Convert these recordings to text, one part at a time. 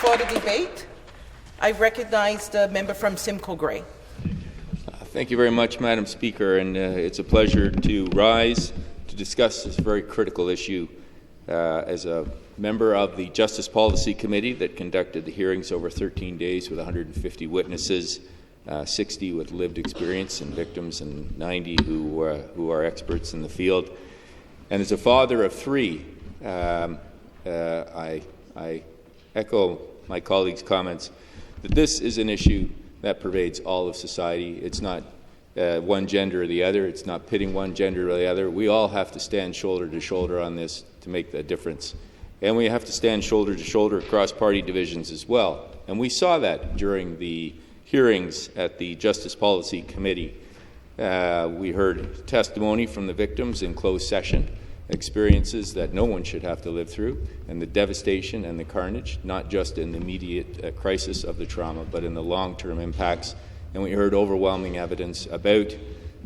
for the debate. I recognize the member from Simcoe Grey. Thank you very much, Madam Speaker, and it's a pleasure to rise to discuss this very critical issue as a member of the Justice Policy Committee that conducted the hearings over 13 days with 150 witnesses, 60 with lived experience and victims, and 90 who are experts in the field. And as a father of three, I echo my colleagues' comments that this is an issue that pervades all of society. It's not one gender or the other. It's not pitting one gender or the other. We all have to stand shoulder to shoulder on this to make the difference. And we have to stand shoulder to shoulder across party divisions as well. And we saw that during the hearings at the Justice Policy Committee. We heard testimony from the victims in closed session, experiences that no one should have to live through, and the devastation and the carnage, not just in the immediate crisis of the trauma, but in the long-term impacts. And we heard overwhelming evidence about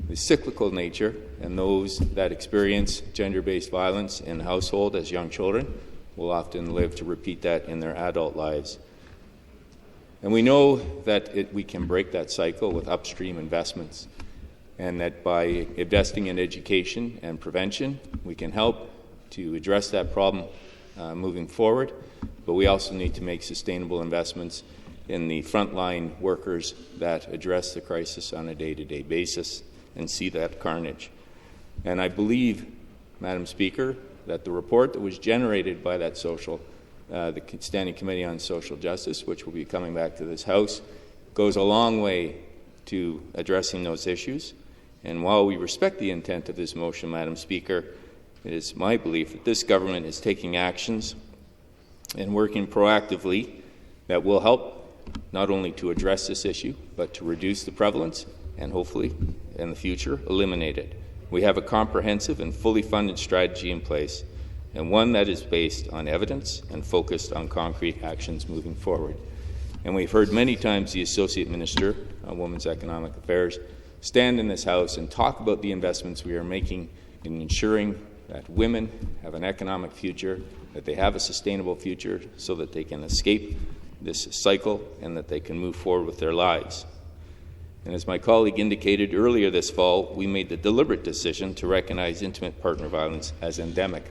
the cyclical nature and those that experience gender-based violence in the household as young children will often live to repeat that in their adult lives. And we know that we can break that cycle with upstream investments, and that by investing in education and prevention, we can help to address that problem moving forward. But we also need to make sustainable investments in the frontline workers that address the crisis on a day-to-day basis and see that carnage. And I believe, Madam Speaker, that the report that was generated by that the Standing Committee on Social Justice, which will be coming back to this House, goes a long way to addressing those issues. And while we respect the intent of this motion, Madam Speaker, it is my belief that this government is taking actions and working proactively that will help not only to address this issue, but to reduce the prevalence and hopefully, in the future, eliminate it. We have a comprehensive and fully funded strategy in place, and one that is based on evidence and focused on concrete actions moving forward. And we've heard many times the Associate Minister on Women's Economic Affairs stand in this House and talk about the investments we are making in ensuring that women have an economic future, that they have a sustainable future so that they can escape this cycle and that they can move forward with their lives. And as my colleague indicated earlier this fall, we made the deliberate decision to recognize intimate partner violence as endemic.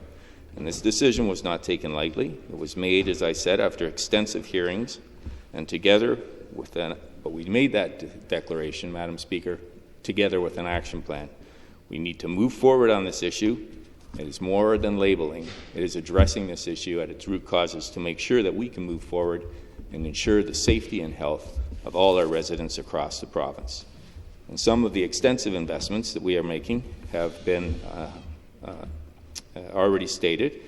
And this decision was not taken lightly. It was made, as I said, after extensive hearings, and but we made that declaration, Madam Speaker, together with an action plan. We need to move forward on this issue. It is more than labeling. It is addressing this issue at its root causes to make sure that we can move forward and ensure the safety and health of all our residents across the province. And some of the extensive investments that we are making have been already stated,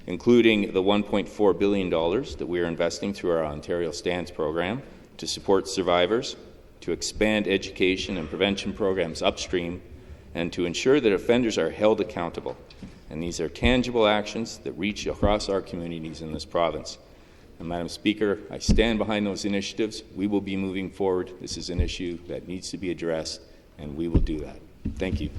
including the $1.4 billion that we are investing through our Ontario Stands program to support survivors, to expand education and prevention programs upstream, and to ensure that offenders are held accountable. And these are tangible actions that reach across our communities in this province. And Madam Speaker, I stand behind those initiatives. We will be moving forward. This is an issue that needs to be addressed, and we will do that. Thank you.